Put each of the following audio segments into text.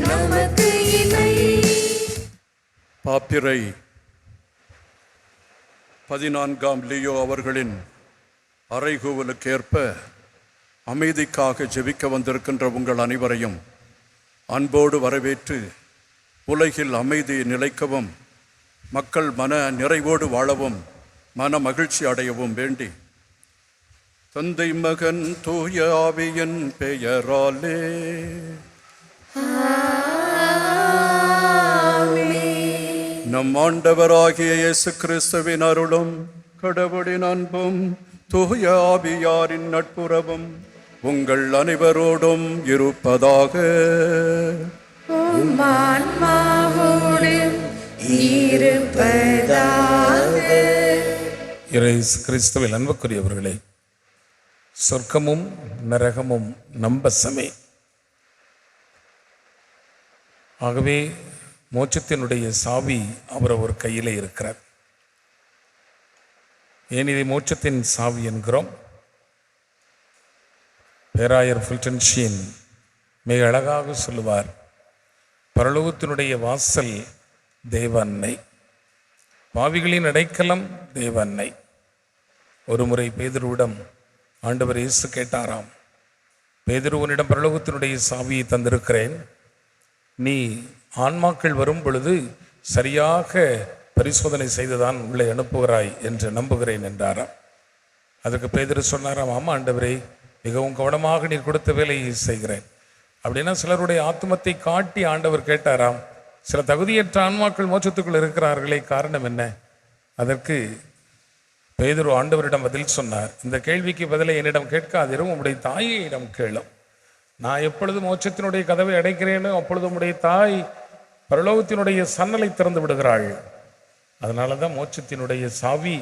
நமக்கு இல்லை. பாப்பிரை 14ஆம் லியோ அவர்களின் அறைகூவலுக்கேற்ப அமைதிக்காக ஜெபிக்க வந்திருக்கின்ற உங்கள் அனைவரையும் அன்போடு வரவேற்று உலகில் அமைதி நிலைக்கவும் மக்கள் மன நிறைவோடு வாழவும் மன மகிழ்ச்சி அடையவும் வேண்டி தந்தை மகன் தூய ஆவியின் பெயராலே நம் ஆண்டவராகிய இயேசு கிறிஸ்துவின் அருளும் கடவுளின் அன்பும் தூய ஆவியாரின் நட்புறவும் உங்கள் அனைவரோடும் இருப்பதாக. இயேசு கிறிஸ்துவில் அன்புக்குரியவர்களே, சொர்க்கமும் நரகமும் நம்பசமே. ஆகவே மோட்சத்தினுடைய சாவி அவரவர் கையிலே இருக்கிறார். ஏன் இதை மோட்சத்தின் சாவி என்கிறோம்? பேராயர் ஃபுல்டன்ஷீன் மிக அழகாக சொல்லுவார், பரலோகத்தினுடைய வாசல் தேவ அன்னை, பாவிகளின் அடைக்கலம் தேவ அன்னை. ஒரு முறை பேதுருவிடம் ஆண்டவர் இயேசு கேட்டாராம், பேதுருவனிடம் பரலோகத்தினுடைய சாவியை தந்திருக்கிறேன், நீ ஆன்மாக்கள் வரும் பொழுது சரியாக பரிசோதனை செய்துதான் உள்ளே அனுப்புகிறாய் என்று நம்புகிறேன் என்றாராம். அதுக்கு பேதுரு சொன்னாராம், ஆமாம் ஆண்டவரே, மிகவும் கவனமாக நீர் கொடுத்த வேலையை செய்கிறேன். அப்படின்னா சிலருடைய ஆத்மத்தை காட்டி ஆண்டவர் கேட்டாராம், சில தகுதியற்ற ஆன்மாக்கள் மோட்சத்துக்குள் இருக்கிறார்களே, காரணம் என்ன? அதற்கு பேதுரு ஆண்டவரிடம் பதில் சொன்னார், இந்த கேள்விக்கு பதிலை என்னிடம் கேட்காதிரும், உம்முடைய தாயிடம் கேளும். நான் எப்பொழுது மோட்சத்தினுடைய கதவை அடைக்கிறேனோ அப்பொழுது உம்முடைய தாய் பரலோகத்தினுடைய சன்னலை திறந்து விடுகிறாள். அதனால தான் மோட்சத்தினுடைய சாவி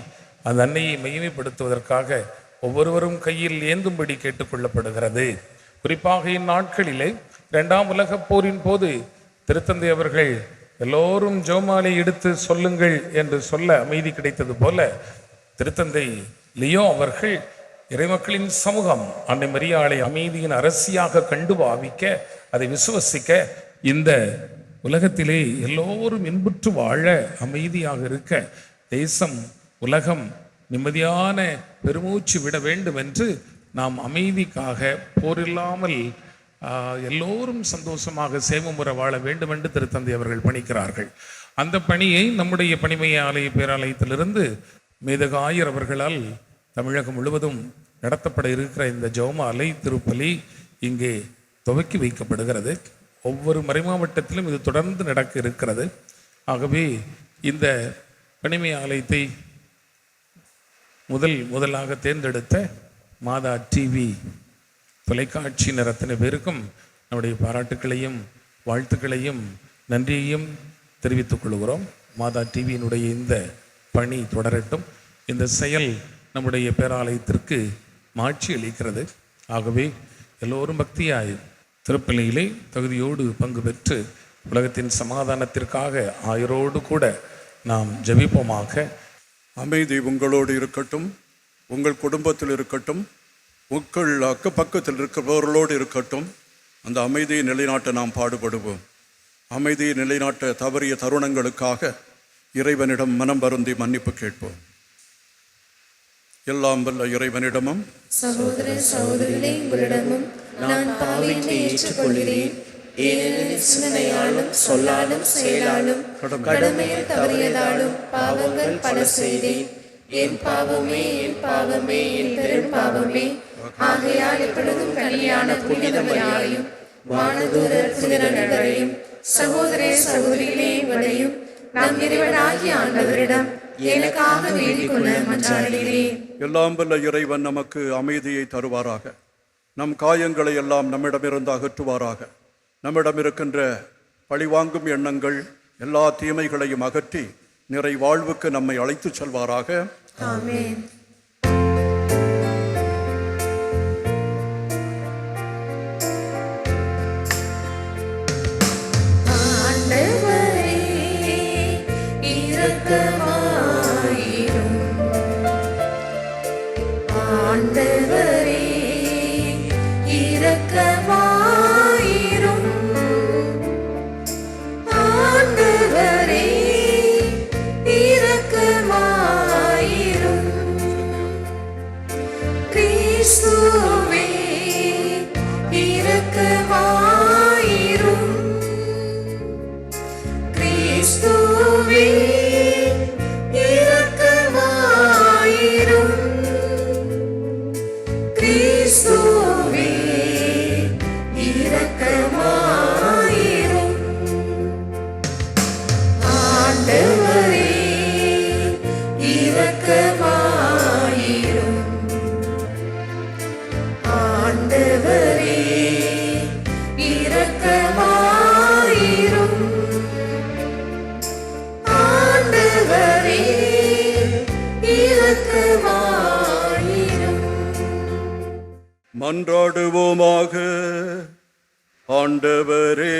அந்த அன்னையை மெய்மைப்படுத்துவதற்காக ஒவ்வொருவரும் கையில் ஏந்தும்படி கேட்டுக்கொள்ளப்படுகிறது. குறிப்பாக இந்நாட்களிலே 2ஆம் உலகப் போரின் போது திருத்தந்தை அவர்கள் எல்லோரும் ஜெபமாலை எடுத்து சொல்லுங்கள் என்று சொல்ல அமைதி கிடைத்தது போல, திருத்தந்தை லியோ அவர்கள் இறைமக்களின் சமூகம் அன்னை மரியாளை அமைதியின் அரசியாக கண்டு பாவிக்க, அதை விசுவசிக்க, இந்த உலகத்திலே எல்லோரும் இன்புற்று வாழ, அமைதியாக இருக்க, தேசம் உலகம் நிம்மதியான பெருமூச்சு விட வேண்டும் என்று நாம் அமைதிக்காக, போரில்லாமல் எல்லோரும் சந்தோஷமாக சேமமுறை வாழ வேண்டும் என்று திருத்தந்தை அவர்கள் பணிக்கிறார்கள். அந்த பணியை நம்முடைய பணிமய ஆலய பேராலயத்திலிருந்து மேதகாயர் அவர்களால் தமிழகம் முழுவதும் நடத்தப்பட இருக்கிற இந்த ஜெபமாலை திருப்பலி இங்கே துவக்கி வைக்கப்படுகிறது. ஒவ்வொரு மறைமாவட்டத்திலும் இது தொடர்ந்து நடக்க இருக்கிறது. ஆகவே இந்த பணிமய ஆலயத்தை முதலாக தேர்ந்தெடுத்த மாதா டிவி தொலைக்காட்சியினர் அத்தனை பேருக்கும் நம்முடைய பாராட்டுக்களையும் வாழ்த்துக்களையும் நன்றியையும் தெரிவித்துக் கொள்கிறோம். மாதா டிவியினுடைய இந்த பணி தொடரட்டும். இந்த செயல் நம்முடைய பேராலயத்திற்கு மாட்சி அளிக்கிறது. ஆகவே எல்லோரும் பக்தியாய் திருப்பலியிலே தகுதியோடு பங்கு பெற்று உலகத்தின் சமாதானத்திற்காக ஆயரோடு கூட நாம் ஜெபிப்போமாக. அமைதி உங்களோடு இருக்கட்டும், உங்கள் குடும்பத்தில் இருக்கட்டும், உங்கள் அக்கப்பக்கத்தில் இருக்கிறவர்களோடு இருக்கட்டும். அந்த அமைதியை நிலைநாட்ட நாம் பாடுபடுவோம். அமைதியை நிலைநாட்ட தவறிய தருணங்களுக்காக இறைவனிடம் மனம் வருந்தி மன்னிப்பு கேட்போம். எல்லாம் வல்ல இறைவனிடமும் சகோதர சகோதரிகளே, உங்களிடமும் நான் பாவியை ஏற்றுக்கொள்கிறேன். ஏனெனில் சிந்தனையாலும் சொல்லாலும் செயலாலும் கடமையில் தவறியதாலும் பாவங்கள் பல செய்தேன். என் பாவமே, என் பாவமே, என் பெரும் பாவமே. ஆகையால் எப்பொழுதும் கல்யாண புனிதமையாயும் வானதூதர் புனிதர்களையும் சகோதர சகோதரிகளே உங்களையும் நம் இறைவனாகிய ஆண்டவரிடம் எனக்காக வேண்டிக் கொள்ள மன்றாடுகிறேன். எல்லாம் வல்ல இறைவன் நமக்கு அமைதியை தருவாராக. நம் காயங்களை எல்லாம் நம்மிடமிருந்து அகற்றுவாராக. நம்மிடம் இருக்கின்ற பழிவாங்கும் எண்ணங்கள் எல்லா தீமைகளையும் அகற்றி நிறை வாழ்வுக்கு நம்மை அழைத்துச் செல்வாராக. ஆமென். மன்றாடுவோமாக. ஆண்டவரே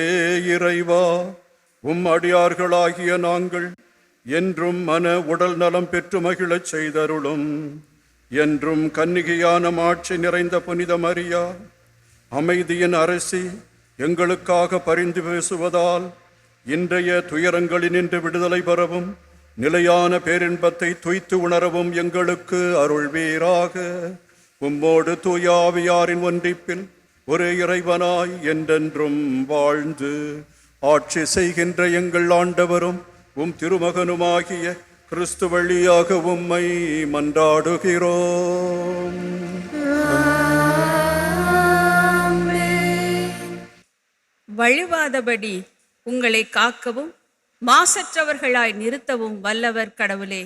இறைவா, அடியார்களாகிய நாங்கள் என்றும் மன உடல் நலம் பெற்று மகிழச் செய்தருளும். என்றும் கன்னிகையான மாட்சி நிறைந்த புனித மரியா, அமைதியின் அரசி, எங்களுக்காக பரிந்து பேசுவதால் இன்றைய துயரங்களினின்று விடுதலை பெறவும் நிலையான பேரின்பத்தை துய்த்து உணரவும் எங்களுக்கு அருள்வீராக. உம்மோடு தூய ஆவியாரின் ஒன்றிப்பில் ஒரு இறைவனாய் என்றென்றும் வாழ்ந்து ஆட்சி செய்கின்ற எங்கள் ஆண்டவரும் திருமகனுமாகிய கிறிஸ்து வழியாக உம்மை மன்றாடுகிறோம். வழுவாதபடி உங்களை காக்கவும் மாசற்றவர்களாய் நிறுத்தவும் வல்லவர் கடவுளே.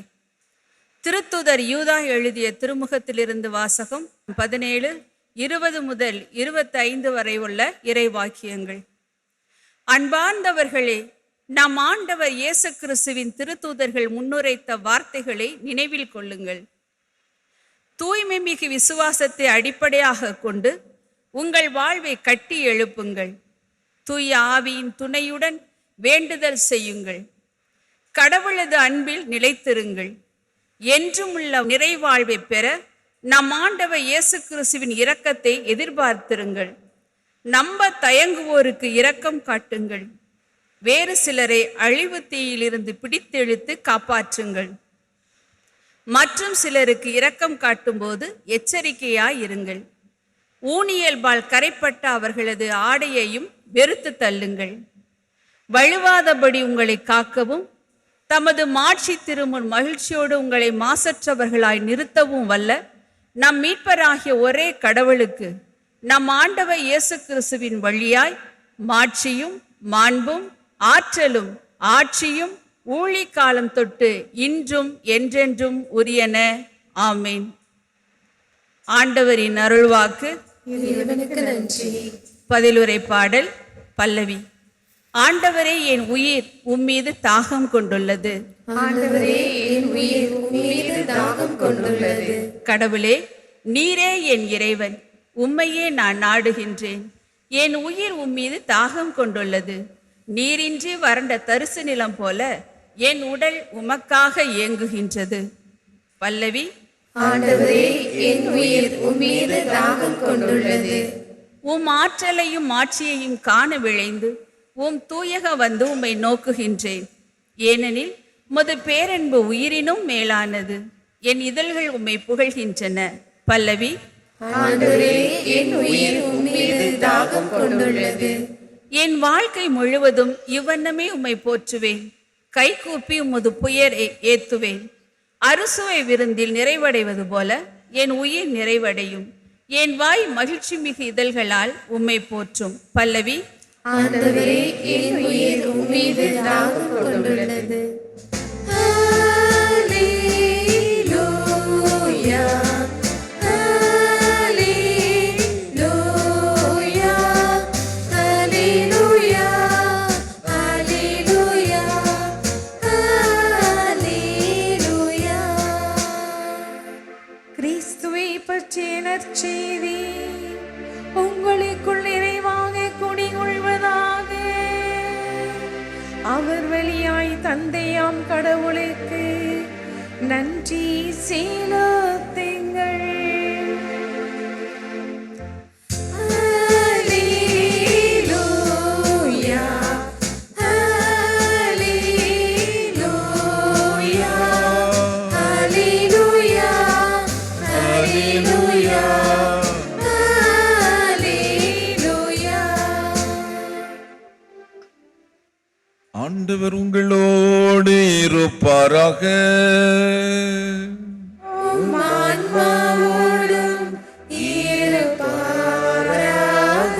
திருத்துதர் யூதா எழுதிய திருமுகத்திலிருந்து வாசகம் 17:20 முதல் 25 வரை உள்ள இறைவாக்கியங்கள். அன்பார்ந்தவர்களே, நம் ஆண்டவர் இயேசு கிறிஸ்துவின் திருத்தூதர்கள் முன்னுரைத்த வார்த்தைகளை நினைவில் கொள்ளுங்கள். தூய்மை மிகு விசுவாசத்தை அடிப்படையாக கொண்டு உங்கள் வாழ்வை கட்டி எழுப்புங்கள். தூய ஆவியின் துணையுடன் வேண்டுதல் செய்யுங்கள். கடவுளது அன்பில் நிலைத்திருங்கள். என்றும் உள்ள நிறைவாழ்வை பெற நம் ஆண்டவர் இயேசு கிறிஸ்துவின் இரக்கத்தை எதிர்பார்த்திருங்கள். நம்ப தயங்குவோருக்கு இரக்கம் காட்டுங்கள். வேறு சிலரை அழிவு தீயிலிருந்து பிடித்தெழுத்து காப்பாற்றுங்கள். மற்றும் சிலருக்கு இரக்கம் காட்டும்போது எச்சரிக்கையாயிருங்கள். ஊனியல்பால் கரைப்பட்ட அவர்களது ஆடையையும் வெறுத்து தள்ளுங்கள். வழுவாதபடி உங்களை காக்கவும் தமது மாட்சி திருமுன் மகிழ்ச்சியோடு உங்களை மாசற்றவர்களாய் நிறுத்தவும் வல்ல நம் மீட்பராகிய ஒரே கடவுளுக்கு நம் ஆண்டவர் இயேசு கிறிஸ்துவின் வழியாய் மாட்சியும் மாண்பும் ஆற்றலும் ஆட்சியும் ஊழி காலம் தொட்டு இன்றும் என்றென்றும் உரியன. ஆமேன். ஆண்டவரின் அருள்வாக்கு. நன்றி. பதிலுரை பாடல் பல்லவி. ஆண்டவரே, என் உயிர் உம்மீது தாகம் கொண்டுள்ளது. ஆண்டவரே, என் உயிர் உம்மீது தாகம் கொண்டுள்ளது. கடவுளே, நீரே என் இறைவன், உம்மையே நான் நாடுகின்றேன். என் உயிர் உம்மீது தாகம் கொண்டுள்ளது. நீரின்றி வறண்ட தரிசு நிலம் போல என் உடல் உமக்காக ஏங்குகின்றது. பல்லவி. ஆண்டவரே, என் உயிர் உம்மீது தாகம் கொண்டுள்ளது. உம் ஆற்றலையும் ஆட்சியையும் காண விழைந்து உம் தூயக வந்து உம்மை நோக்குகின்றேன். ஏனெனில் உமது பேரன்பு உயிரினும் மேலானது. என் இதழ்கள் உம்மை புகழ்கின்றன. பல்லவி. ஆண்டவரே, என் உயிர் உம்மீது தாகம் கொண்டுள்ளது. என் வாழ்க்கை முழுவதும் இவ்வண்ணமே உம்மை போற்றுவேன். கைகூப்பி உமது புயர் ஏத்துவேன். அறுசுவை விருந்தில் நிறைவடைவது போல என் உயிர் நிறைவடையும். என் வாய் மகிழ்ச்சி மிகு இதழ்களால் உம்மை போற்றும். பல்லவி. ஆண்டவரே, என் உயிர் உம்மீது தாகம் கொண்டுள்ளது. ஹல்லேலூயா, ஹல்லேலூயா, ஹல்லேலூயா, ஹல்லேலூயா, ஹல்லேலூயா. கிறிஸ்துவை பற்றிய நற்செய்தி உங்களுக்குள் நிறைவாக குடிகொள்வதாக. அவர் வழியாய் தந்தையாம் கடவுளுக்கு நன்றி செலுத்துங்கள். ஹல்லேலூயா, ஹல்லேலூயா, ஹல்லேலூயா, ஹல்லேலூயா, ஹல்லேலூயா. ஆண்டவர் உங்களோடு இருப்பாராக. உம் ஆன்மாவோடும் இருப்பாராக.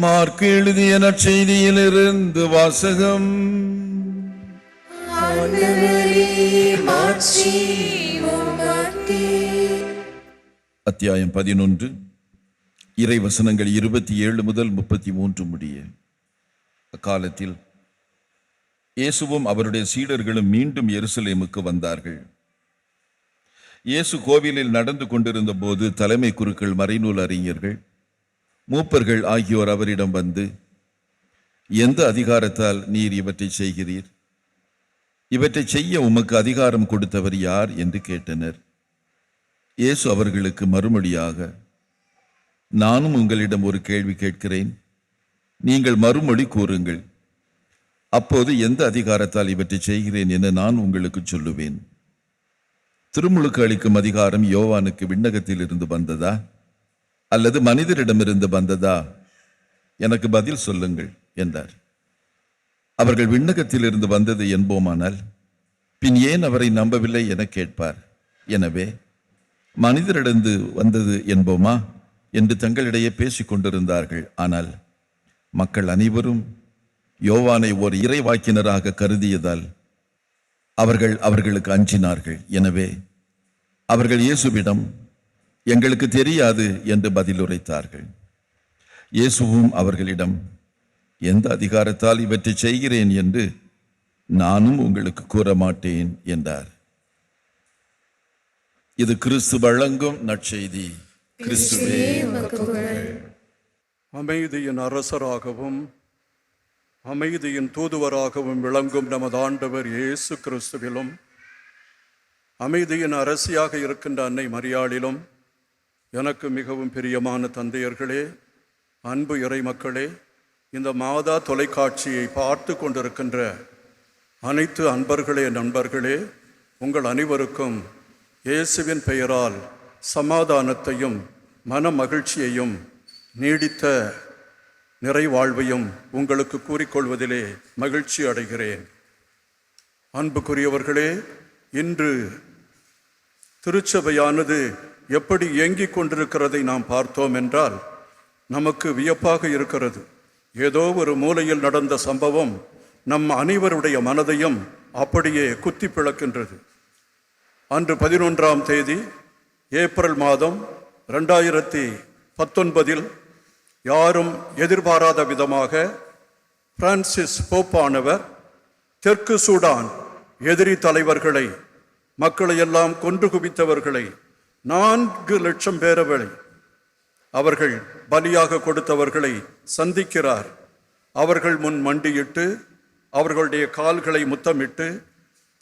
மார்க்கு எழுதிய நற்செய்தியிலிருந்து வாசகம். ஆண்டவரே, மாட்சி உமக்கே. அத்தியாயம் 11, இறை வசனங்கள் 27 முதல் 33 முடிய. அக்காலத்தில் இயேசுவும் அவருடைய சீடர்களும் மீண்டும் எருசலேமுக்கு வந்தார்கள். இயேசு கோவிலில் நடந்து கொண்டிருந்த போது தலைமை குருக்கள், மறைநூல் அறிஞர்கள், மூப்பர்கள் ஆகியோர் அவரிடம் வந்து, எந்த அதிகாரத்தால் நீர் இவற்றை செய்கிறீர்? இவற்றை செய்ய உமக்கு அதிகாரம் கொடுத்தவர் யார் என்று கேட்டனர். இயேசு அவர்களுக்கு மறுமொழியாக, நானும் உங்களிடம் ஒரு கேள்வி கேட்கிறேன், நீங்கள் மறுமொழி கூறுங்கள். அப்போது எந்த அதிகாரத்தால் இவற்றை செய்கிறேன் என நான் உங்களுக்கு சொல்லுவேன். திருமுழுக்கு அளிக்கும் அதிகாரம் யோவானுக்கு விண்ணகத்தில் இருந்து வந்ததா அல்லது மனிதரிடமிருந்து வந்ததா? எனக்கு பதில் சொல்லுங்கள் என்றார். அவர்கள் விண்ணகத்தில் இருந்து வந்தது என்போமானால் பின் ஏன் அவரை நம்பவில்லை என கேட்பார். எனவே மனிதரிடந்து வந்தது என்போமா என்று தங்களிடையே பேசிக் கொண்டிருந்தார்கள். ஆனால் மக்கள் அனைவரும் யோவானை ஒரு இறைவாக்கினராக கருதியதால் அவர்களுக்கு அஞ்சினார்கள். எனவே அவர்கள் இயேசுவிடம், எங்களுக்கு தெரியாது என்று பதிலுரைத்தார்கள். இயேசுவும் அவர்களிடம், எந்த அதிகாரத்தால் இவற்றை செய்கிறேன் என்று நானும் உங்களுக்கு கூற மாட்டேன் என்றார். இது கிறிஸ்து வழங்கும் நற்செய்தி. கிறிஸ்துவே உமக்கு புகழ். அமைதியின் அரசராகவும் அமைதியின் தூதுவராகவும் விளங்கும் நமது ஆண்டவர் இயேசு கிறிஸ்துவிலும் அமைதியின் அரசியாக இருக்கின்ற அன்னை மரியாளிலும் எனக்கு மிகவும் பிரியமான தந்தையர்களே, அன்பு இறை மக்களே, இந்த மாதா தொலைக்காட்சியை பார்த்து கொண்டிருக்கின்ற அனைத்து அன்பர்களே, நண்பர்களே, உங்கள் அனைவருக்கும் இயேசுவின் பெயரால் சமாதானத்தையும் மன மகிழ்ச்சியையும் நீடித்த நிறைவாழ்வையும் உங்களுக்கு கூறிக்கொள்வதிலே மகிழ்ச்சி அடைகிறேன். அன்புக்குரியவர்களே, இன்று திருச்சபையானது எப்படி இயங்கிக் கொண்டிருக்கிறதை நாம் பார்த்தோம் என்றால் நமக்கு வியப்பாக இருக்கிறது. ஏதோ ஒரு மூலையில் நடந்த சம்பவம் நம் அனைவருடைய மனதையும் அப்படியே குத்தி பிளக்கின்றது. அன்று 11ஆம் தேதி ஏப்ரல் மாதம் 2019 யாரும் எதிர்பாராத விதமாக பிரான்சிஸ் போப்பானவர் தெற்கு சூடான் எதிரி தலைவர்களை, மக்களையெல்லாம் கொன்று குவித்தவர்களை, 4 லட்சம் பேரவளை அவர்கள் பலியாக கொடுத்தவர்களை சந்திக்கிறார். அவர்கள் முன் மண்டியிட்டு அவர்களுடைய கால்களை முத்தமிட்டு,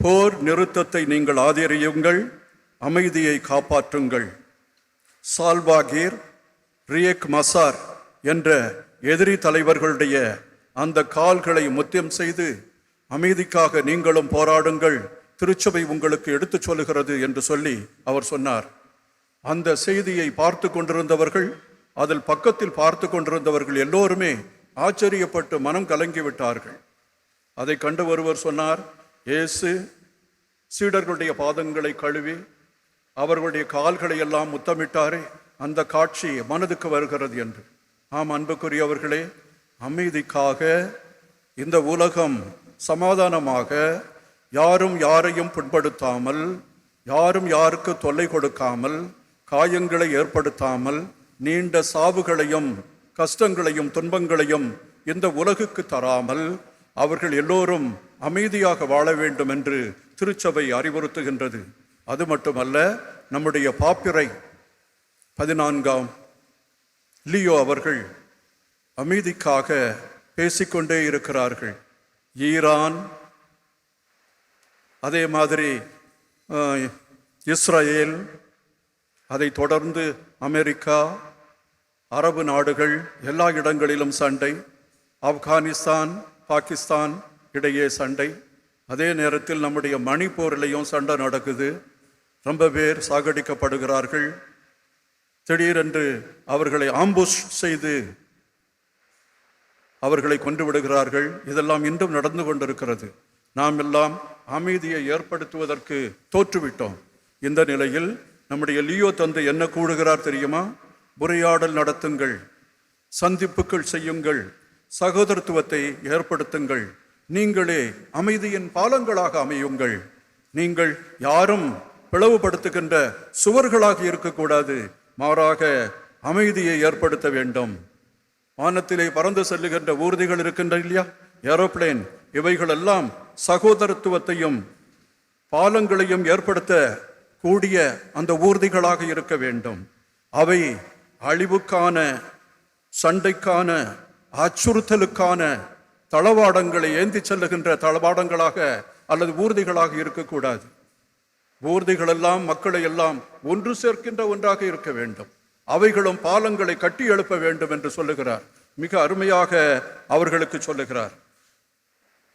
போர் நிறுத்தத்தை நீங்கள் ஆதரியுங்கள், அமைதியை காப்பாற்றுங்கள். சால்வாகீர், ரியக் மசார் என்ற எதிரி தலைவர்களுடைய அந்த கால்களை முத்தம் செய்து, அமைதிக்காக நீங்களும் போராடுங்கள், திருச்சபை உங்களுக்கு எடுத்துச் சொல்லுகிறது என்று சொல்லி அவர் சொன்னார். அந்த செய்தியை பார்த்து கொண்டிருந்தவர்கள், அதில் பக்கத்தில் பார்த்து கொண்டிருந்தவர்கள் எல்லோருமே ஆச்சரியப்பட்டு மனம் கலங்கிவிட்டார்கள். அதை கண்டு ஒருவர் சொன்னார், இயேசு சீடர்களுடைய பாதங்களை கழுவி அவர்களுடைய கால்களை எல்லாம் முத்தமிட்டாரே, அந்த காட்சி மனதுக்கு வருகிறது என்று. ஆம் அன்புக்குரியவர்களே, அமைதிக்காக இந்த உலகம் சமாதானமாக யாரும் யாரையும் புண்படுத்தாமல், யாரும் யாருக்கு தொல்லை கொடுக்காமல், காயங்களை ஏற்படுத்தாமல், நீண்ட சாவுகளையும் கஷ்டங்களையும் துன்பங்களையும் இந்த உலகுக்கு தராமல் அவர்கள் எல்லோரும் அமைதியாக வாழ வேண்டும் என்று திருச்சபை அறிவுறுத்துகின்றது. அது மட்டுமல்ல, நம்முடைய பாப்பிரை 14ஆம் லியோ அவர்கள் அமைதிக்காக பேசிக்கொண்டே இருக்கிறார்கள். ஈரான், அதே மாதிரி இஸ்ரேல், அதை தொடர்ந்து அமெரிக்கா, அரபு நாடுகள், எல்லா இடங்களிலும் சண்டை. ஆப்கானிஸ்தான், பாகிஸ்தான் இடையே சண்டை. அதே நேரத்தில் நம்முடைய மணிப்பூரிலையும் சண்டை நடக்குது. ரொம்ப பேர் சாகடிக்கப்படுகிறார்கள். திடீரென்று அவர்களை ஆம்புஷ் செய்து அவர்களை கொன்று விடுகிறார்கள். இதெல்லாம் இன்றும் நடந்து கொண்டிருக்கிறது. நாம் எல்லாம் அமைதியை ஏற்படுத்துவதற்கு தோற்றுவிட்டோம். இந்த நிலையில் நம்முடைய லியோ தந்தை என்ன கூறுகிறார் தெரியுமா? உரையாடல் நடத்துங்கள், சந்திப்புகள் செய்யுங்கள், சகோதரத்துவத்தை ஏற்படுத்துங்கள், நீங்களே அமைதியின் பாலங்களாக அமையுங்கள். நீங்கள் யாரும் பிளவுபடுத்துகின்ற சுவர்களாக இருக்கக்கூடாது, மாறாக அமைதியை ஏற்படுத்த வேண்டும். வானத்திலே பறந்து செல்லுகின்ற ஊர்திகள் இருக்கின்றன இல்லையா, ஏரோப்ளேன், இவைகளெல்லாம் சகோதரத்துவத்தையும் பாலங்களையும் ஏற்படுத்த கூடிய அந்த ஊர்திகளாக இருக்க வேண்டும். அவை அழிவுக்கான, சண்டைக்கான, அச்சுறுத்தலுக்கான தளவாடங்களை ஏந்தி செல்லுகின்ற தளவாடங்களாக அல்லது ஊர்திகளாக இருக்கக்கூடாது. ஊர்திகளெல்லாம் மக்களை எல்லாம் ஒன்று சேர்க்கின்ற ஒன்றாக இருக்க வேண்டும். அவைகளும் பாலங்களை கட்டி எழுப்ப வேண்டும் என்று சொல்லுகிறார். மிக அருமையாக அவர்களுக்கு சொல்லுகிறார்.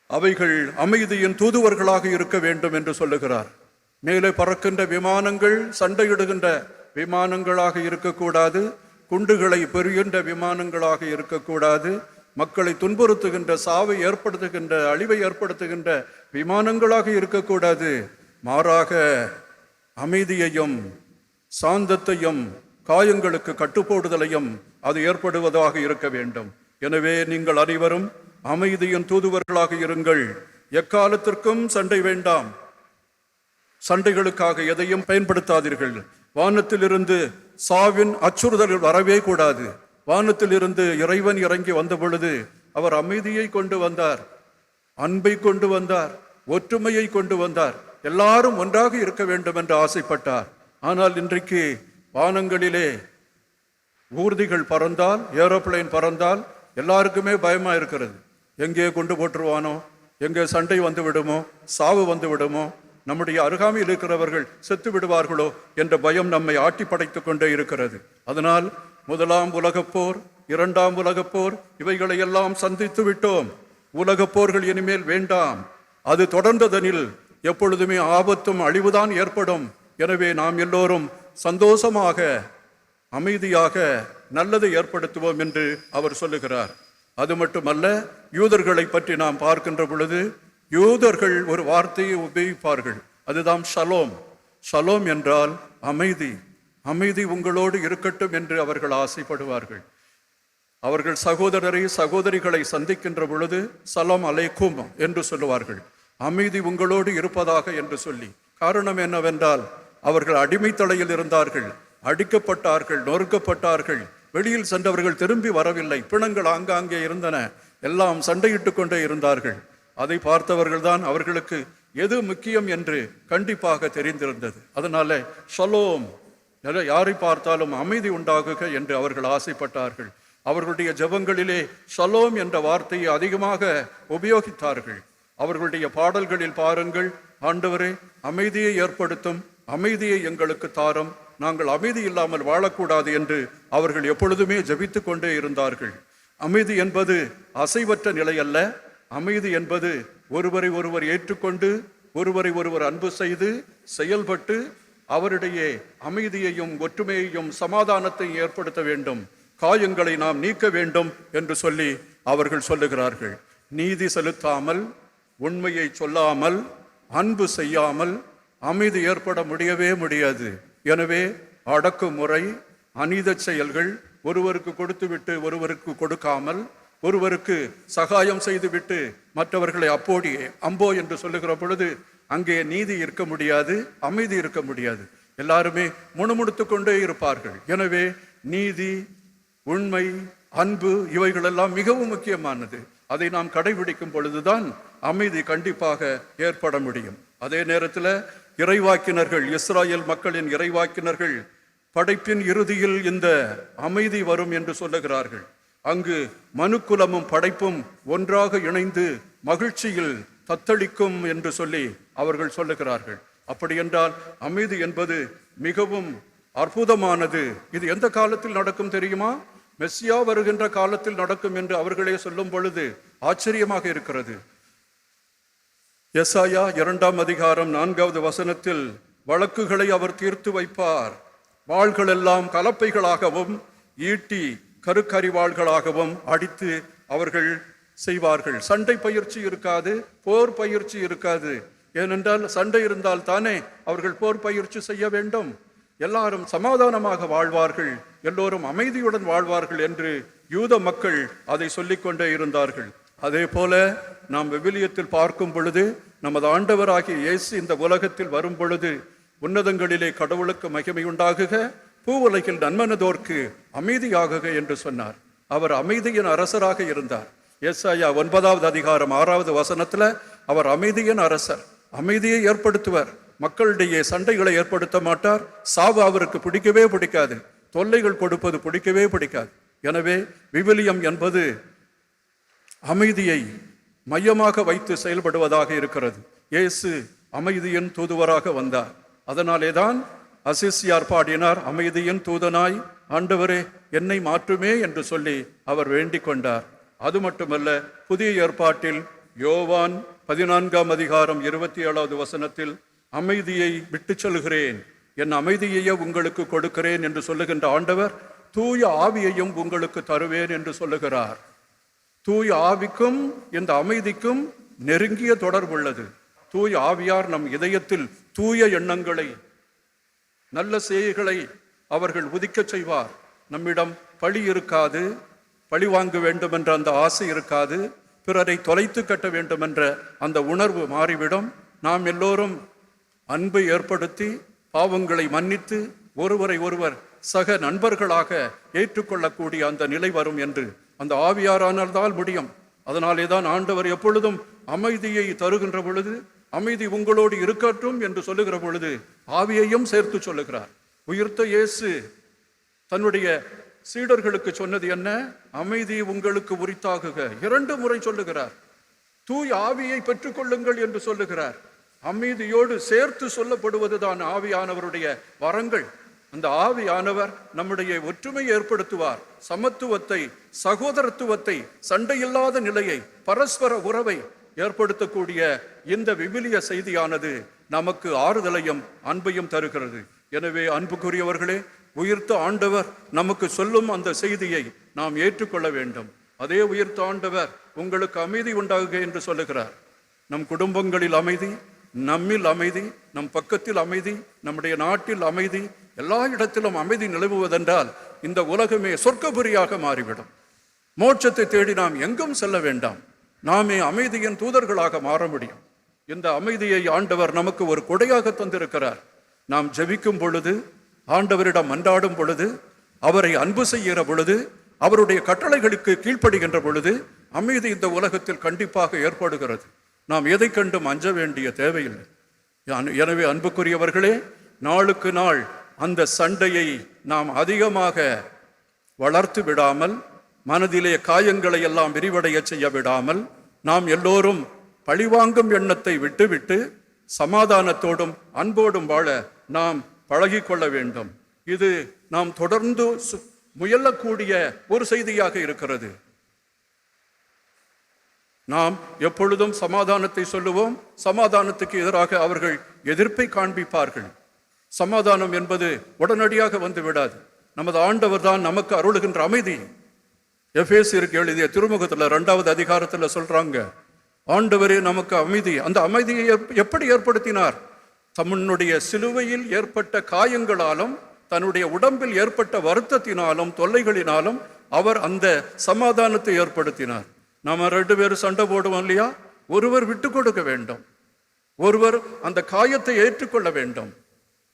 அவைகள் அமைதியின் தூதுவர்களாக இருக்க வேண்டும் என்று சொல்லுகிறார். மேலே பறக்கின்ற விமானங்கள் சண்டையிடுகின்ற விமானங்களாக இருக்கக்கூடாது. குண்டுகளை பெறுகின்ற விமானங்களாக இருக்கக்கூடாது. மக்களை துன்புறுத்துகின்ற, சாவை ஏற்படுத்துகின்ற, அழிவை ஏற்படுத்துகின்ற விமானங்களாக இருக்கக்கூடாது. மாறாக அமைதியையும் சாந்தத்தையும் காயங்களுக்கு கட்டுப்போடுதலையும் அது ஏற்படுவதாக இருக்க வேண்டும். எனவே நீங்கள் அனைவரும் அமைதியின் தூதுவர்களாக இருங்கள். எக்காலத்திற்கும் சண்டை வேண்டாம். சண்டைகளுக்காக எதையும் பயன்படுத்தாதீர்கள். வானத்திலிருந்து சாவின் அச்சுறுத்தல் வரவே கூடாது. வானத்திலிருந்து இறைவன் இறங்கி வந்த பொழுது அவர் அமைதியை கொண்டு வந்தார், அன்பை கொண்டு வந்தார், ஒற்றுமையை கொண்டு வந்தார். எல்லாரும் ஒன்றாக இருக்க வேண்டும் என்று ஆசைப்பட்டார். ஆனால் இன்றைக்கு வானங்களிலே ஊர்திகள் பறந்தால், ஏரோப்ளேன் பறந்தால் எல்லாருக்குமே பயமா இருக்கிறது. எங்கே கொண்டு போட்டுருவானோ, எங்கே சண்டை வந்து விடுமோ, சாவு வந்து விடுமோ, நம்முடைய அருகாமையில் இருக்கிறவர்கள் செத்து விடுவார்களோ என்ற பயம் நம்மை ஆட்டி படைத்துக் கொண்டே இருக்கிறது. அதனால் முதலாம் உலகப்போர், இரண்டாம் உலகப்போர் இவைகளை எல்லாம் சந்தித்து விட்டோம். உலகப் போர்கள் இனிமேல் வேண்டாம். அது தொடர்ந்ததனில் எப்பொழுதுமே ஆபத்தும் அழிவுதான் ஏற்படும். எனவே நாம் எல்லோரும் சந்தோஷமாக, அமைதியாக, நல்லதை ஏற்படுத்துவோம் என்று அவர் சொல்லுகிறார். அது மட்டுமல்ல, யூதர்களை பற்றி நாம் பார்க்கின்ற பொழுது யூதர்கள் ஒரு வார்த்தையை உபயோகிப்பார்கள். அதுதான் ஷலோம். ஷலோம் என்றால் அமைதி. அமைதி உங்களோடு இருக்கட்டும் என்று அவர்கள் ஆசைப்படுவார்கள். அவர்கள் சகோதரரை, சகோதரிகளை சந்திக்கின்ற பொழுது சலாம் அலைக்கும் என்று சொல்லுவார்கள். அமைதி உங்களோடு இருப்பதாக என்று சொல்லி. காரணம் என்னவென்றால் அவர்கள் அடிமை தலையில் இருந்தார்கள், அடிக்கப்பட்டார்கள், நொறுக்கப்பட்டார்கள். வெளியில் சென்றவர்கள் திரும்பி வரவில்லை. பிணங்கள் ஆங்காங்கே இருந்தன. எல்லாம் சண்டையிட்டு கொண்டே இருந்தார்கள். அதை பார்த்தவர்கள் தான் அவர்களுக்கு எது முக்கியம் என்று கண்டிப்பாக தெரிந்திருந்தது. அதனால ஷலோம், யாரை பார்த்தாலும் அமைதி உண்டாகுக என்று அவர்கள் ஆசைப்பட்டார்கள். அவர்களுடைய ஜெபங்களிலே ஷலோம் என்ற வார்த்தையை அதிகமாக உபயோகித்தார்கள். அவர்களுடைய பாடல்களில் பாருங்கள், ஆண்டவரே அமைதியை ஏற்படுத்தும், அமைதியை எங்களுக்கு தாரும், நாங்கள் அமைதி இல்லாமல் வாழக்கூடாது என்று அவர்கள் எப்பொழுதுமே ஜெபித்து கொண்டே இருந்தார்கள். அமைதி என்பது அசைவற்ற நிலை அல்ல. அமைதி என்பது ஒருவரை ஒருவர் ஏற்றுக்கொண்டு, ஒருவரை ஒருவர் அன்பு செய்து செயல்பட்டு அவரிடையே அமைதியையும் ஒற்றுமையையும் சமாதானத்தையும் ஏற்படுத்த வேண்டும். காயங்களை நாம் நீக்க வேண்டும் என்று சொல்லி அவர்கள் சொல்லுகிறார்கள். நீதி செலுத்தாமல், உண்மையை சொல்லாமல், அன்பு செய்யாமல் அமைதி ஏற்பட முடியவே முடியாது. எனவே அடக்குமுறை, அநீத செயல்கள், ஒருவருக்கு கொடுத்துவிட்டு ஒருவருக்கு கொடுக்காமல், ஒருவருக்கு சகாயம் செய்துவிட்டு மற்றவர்களை அப்போடி அம்போ என்று சொல்லுகிற பொழுது அங்கே நீதி இருக்க முடியாது, அமைதி இருக்க முடியாது. எல்லாருமே முணுமுணுத்து கொண்டே இருப்பார்கள். எனவே நீதி, உண்மை, அன்பு இவைகளெல்லாம் மிகவும் முக்கியமானது. அதை நாம் கடைபிடிக்கும் பொழுதுதான் அமைதி கண்டிப்பாக ஏற்பட முடியும். அதே நேரத்தில் இறைவாக்கினர்கள், இஸ்ராயேல் மக்களின் இறைவாக்கினர்கள் படைப்பின் இறுதியில் இந்த அமைதி வரும் என்று சொல்லுகிறார்கள். அங்கு மனுக்குலமும் படைப்பும் ஒன்றாக இணைந்து மகிழ்ச்சியில் தத்தளிக்கும் என்று சொல்லி அவர்கள் சொல்லுகிறார்கள். அப்படி என்றால் அமைதி என்பது மிகவும் அற்புதமானது. இது எந்த காலத்தில் நடக்கும் தெரியுமா? மெஸ்ஸியா வருகின்ற காலத்தில் நடக்கும் என்று அவர்களே சொல்லும் பொழுது ஆச்சரியமாக இருக்கிறது. எசாயா 2ஆம் அதிகாரம் 4வது வசனத்தில் வழக்குகளை அவர் தீர்த்து வைப்பார். வாள்கள் எல்லாம் கலப்பைகளாகவும் ஈட்டி கருக்கறிவாள்களாகவும் அடித்து அவர்கள் செய்வார்கள். சண்டை பயிற்சி இருக்காது, போர் பயிற்சி இருக்காது. ஏனென்றால் சண்டை இருந்தால் தானே அவர்கள் போர் பயிற்சி செய்ய வேண்டும். எல்லாரும் சமாதானமாக வாழ்வார்கள், எல்லோரும் அமைதியுடன் வாழ்வார்கள் என்று யூத மக்கள் அதை சொல்லிக்கொண்டே இருந்தார்கள். அதே போல நாம் விவிலியத்தில் பார்க்கும் பொழுது நமது ஆண்டவராகிய இயேசு இந்த உலகத்தில் வரும் பொழுது உன்னதங்களிலே கடவுளுக்கு மகிமை உண்டாகுக, பூவுலகில் நன்மனதோர்க்கு அமைதியாகுக என்று சொன்னார். அவர் அமைதியின் அரசராக இருந்தார். எசாயா 9வது அதிகாரம் 6வது வசனத்துல அவர் அமைதியின் அரசர், அமைதியை ஏற்படுத்துவர். மக்களிடையே சண்டைகளை ஏற்படுத்த மாட்டார். சாவு அவருக்கு பிடிக்கவே பிடிக்காது. தொல்லைகள் கொடுப்பது பிடிக்கவே பிடிக்காது. எனவே விவிலியம் என்பது அமைதியை மையமாக வைத்து செயல்படுவதாக இருக்கிறது. இயேசு அமைதியின் தூதுவராக வந்தார். அதனாலேதான் அசிசியார் பாடினார், அமைதியின் தூதனாய் ஆண்டவரே என்னை மாற்றுமே என்று சொல்லி அவர் வேண்டிக் கொண்டார். அது மட்டுமல்ல, புதிய ஏற்பாட்டில் யோவான் 14ஆம் அதிகாரம் 27வது வசனத்தில் அமைதியை விட்டு சொல்கிறேன், என் அமைதியையே உங்களுக்கு கொடுக்கிறேன் என்று சொல்லுகின்ற ஆண்டவர் தூய ஆவியையும் உங்களுக்கு தருவேன் என்று சொல்லுகிறார். தூய ஆவிக்கும் இந்த அமைதிக்கும் நெருங்கிய தொடர்புள்ளது. தூய ஆவியார் நம் இதயத்தில் தூய எண்ணங்களை, நல்ல செய்கைகளை அவர்கள் உதிக்கச் செய்வார். நம்மிடம் பழி இருக்காது, பழி வாங்க வேண்டும் என்ற அந்த ஆசை இருக்காது. பிறரை தொலைத்து கட்ட வேண்டும் என்ற அந்த உணர்வு மாறிவிடும். நாம் எல்லோரும் அன்பை ஏற்படுத்தி பாவங்களை மன்னித்து ஒருவரை ஒருவர் சக நண்பர்களாக ஏற்றுக்கொள்ளக்கூடிய அந்த நிலை வரும் என்று அந்த ஆவியாரானால் முடியும். அதனாலே தான் ஆண்டவர் எப்பொழுதும் அமைதியை தருகின்ற பொழுது, அமைதி உங்களோடு இருக்கட்டும் என்று சொல்லுகிற பொழுது ஆவியையும் சேர்த்து சொல்லுகிறார். உயிர்த்த இயேசு தன்னுடைய சீடர்களுக்கு சொன்னது என்ன? அமைதி உங்களுக்கு உரித்தாகுக. 2 முறை சொல்லுகிறார். தூய ஆவியை பெற்றுக்கொள்ளுங்கள் என்று சொல்லுகிறார். அமைதியோடு சேர்த்து சொல்லப்படுவதுதான் ஆவியானவருடைய வரங்கள். அந்த ஆவியானவர் நம்முடைய ஒற்றுமை ஏற்படுத்துவார். சமத்துவத்தை, சகோதரத்துவத்தை, சண்டையில்லாத நிலையை, பரஸ்பர உறவை ஏற்படுத்தக்கூடிய இந்த விவிலிய செய்தியானது நமக்கு ஆறுதலையும் அன்பையும் தருகிறது. எனவே அன்புக்குரியவர்களே, உயிர்த்த ஆண்டவர் நமக்கு சொல்லும் அந்த செய்தியை நாம் ஏற்றுக்கொள்ள வேண்டும். அதே உயிர்த்த ஆண்டவர் உங்களுக்கு அமைதி உண்டாகுக என்று சொல்லுகிறார். நம் குடும்பங்களில் அமைதி, நம்மில் அமைதி, நம் பக்கத்தில் அமைதி, நம்முடைய நாட்டில் அமைதி, எல்லா இடத்திலும் அமைதி நிலவுவதென்றால் இந்த உலகமே சொர்க்கபுரியாக மாறிவிடும். மோட்சத்தை தேடி நாம் எங்கும் செல்ல வேண்டாம். நாமே அமைதியின் தூதர்களாக மாற முடியும். இந்த அமைதியை ஆண்டவர் நமக்கு ஒரு கொடையாக தந்திருக்கிறார். நாம் ஜெபிக்கும் பொழுது, ஆண்டவரிடம் மன்றாடும் பொழுது, அவரை அன்பு செய்கிற பொழுது, அவருடைய கட்டளைகளுக்கு கீழ்ப்படுகின்ற பொழுது அமைதி இந்த உலகத்தில் கண்டிப்பாக ஏற்படுகிறது. நாம் எதை கண்டும் அஞ்ச வேண்டிய தேவையில்லை. எனவே அன்புக்குரியவர்களே, நாளுக்கு நாள் அந்த சண்டையை நாம் அதிகமாக வளர்த்து விடாமல், மனதிலே காயங்களை எல்லாம் விரிவடைய செய்ய விடாமல், நாம் எல்லோரும் பழிவாங்கும் எண்ணத்தை விட்டுவிட்டு சமாதானத்தோடும் அன்போடும் வாழ நாம் பழகிக்கொள்ள வேண்டும். இது நாம் தொடர்ந்து முயலக்கூடிய ஒரு செய்தியாக இருக்கிறது. நாம் எப்பொழுதும் சமாதானத்தை சொல்லுவோம். சமாதானத்துக்கு எதிராக அவர்கள் எதிர்ப்பை காண்பிப்பார்கள். சமாதானம் என்பது உடனடியாக வந்து விடாது. நமது ஆண்டவர் தான் நமக்கு அருளுகின்ற அமைதி. எபேசியருக்கு எழுதிய திருமுகத்தில் 2வது அதிகாரத்தில் சொல்றாங்க, ஆண்டவரே நமக்கு அமைதி. அந்த அமைதியை எப்படி ஏற்படுத்தினார்? தன்னுடைய சிலுவையில் ஏற்பட்ட காயங்களாலும், தன்னுடைய உடம்பில் ஏற்பட்ட வருத்தத்தினாலும், தொல்லைகளினாலும் அவர் அந்த சமாதானத்தை ஏற்படுத்தினார். நாம 2 பேரும் சண்டை போடுவோம் இல்லையா? ஒருவர் விட்டு கொடுக்க வேண்டும், ஒருவர் அந்த காயத்தை ஏற்றுக்கொள்ள வேண்டும்.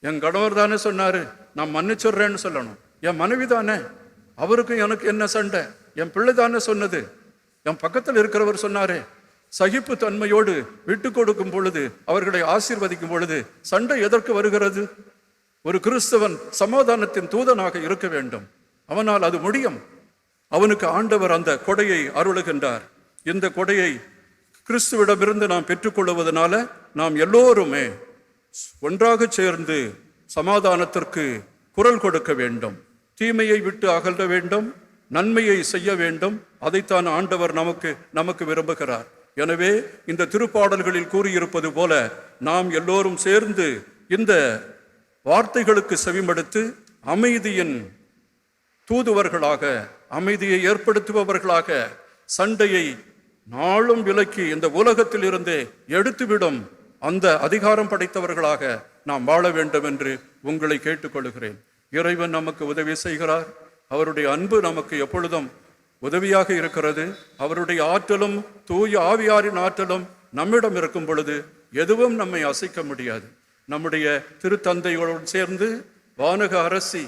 என் கணவர் தானே சொன்னாரு, நான் மன்னிச்சிடுறேன்னு சொல்லணும். என் மனைவி தானே, அவருக்கும் எனக்கு என்ன சண்டை? என் பிள்ளை தானே சொன்னது. என் பக்கத்தில் இருக்கிறவர் சொன்னாரே. சகிப்பு தன்மையோடு விட்டு கொடுக்கும் பொழுது, அவர்களை ஆசீர்வதிக்கும் பொழுது சண்டை எதற்கு வருகிறது? ஒரு கிறிஸ்தவன் சமாதானத்தின் தூதனாக இருக்க வேண்டும். அவனால் அது முடியும். அவனுக்கு ஆண்டவர் அந்த கொடையை அருளுகின்றார். இந்த கொடையை கிறிஸ்துவிடமிருந்து நாம் பெற்றுக்கொள்வதனால நாம் எல்லோருமே ஒன்றாக சேர்ந்து சமாதானத்திற்கு குரல் கொடுக்க வேண்டும். தீமையை விட்டு அகல வேண்டும், நன்மையை செய்ய வேண்டும். அதைத்தான் ஆண்டவர் நமக்கு விரும்புகிறார். எனவே இந்த திருப்பாடல்களில் கூறியிருப்பது போல நாம் எல்லோரும் சேர்ந்து இந்த வார்த்தைகளுக்கு செவிமடுத்து அமைதியின் தூதுவர்களாக, அமைதியை ஏற்படுத்துபவர்களாக, சண்டையை நாளும் விலக்கி இந்த உலகத்தில் இருந்தே எடுத்துவிடும் அந்த அதிகாரம் படைத்தவர்களாக நாம் வாழ வேண்டும் என்று உங்களை கேட்டுக்கொள்கிறேன். இறைவன் நமக்கு உதவி செய்கிறார். அவருடைய அன்பு நமக்கு எப்பொழுதும் உதவியாக இருக்கிறது. அவருடைய ஆற்றலும், தூய ஆவியாரின் ஆற்றலும் நம்மிடம் இருக்கும் பொழுது எதுவும் நம்மை அசைக்க முடியாது. நம்முடைய திருத்தந்தையோடு சேர்ந்து வானக அரசி,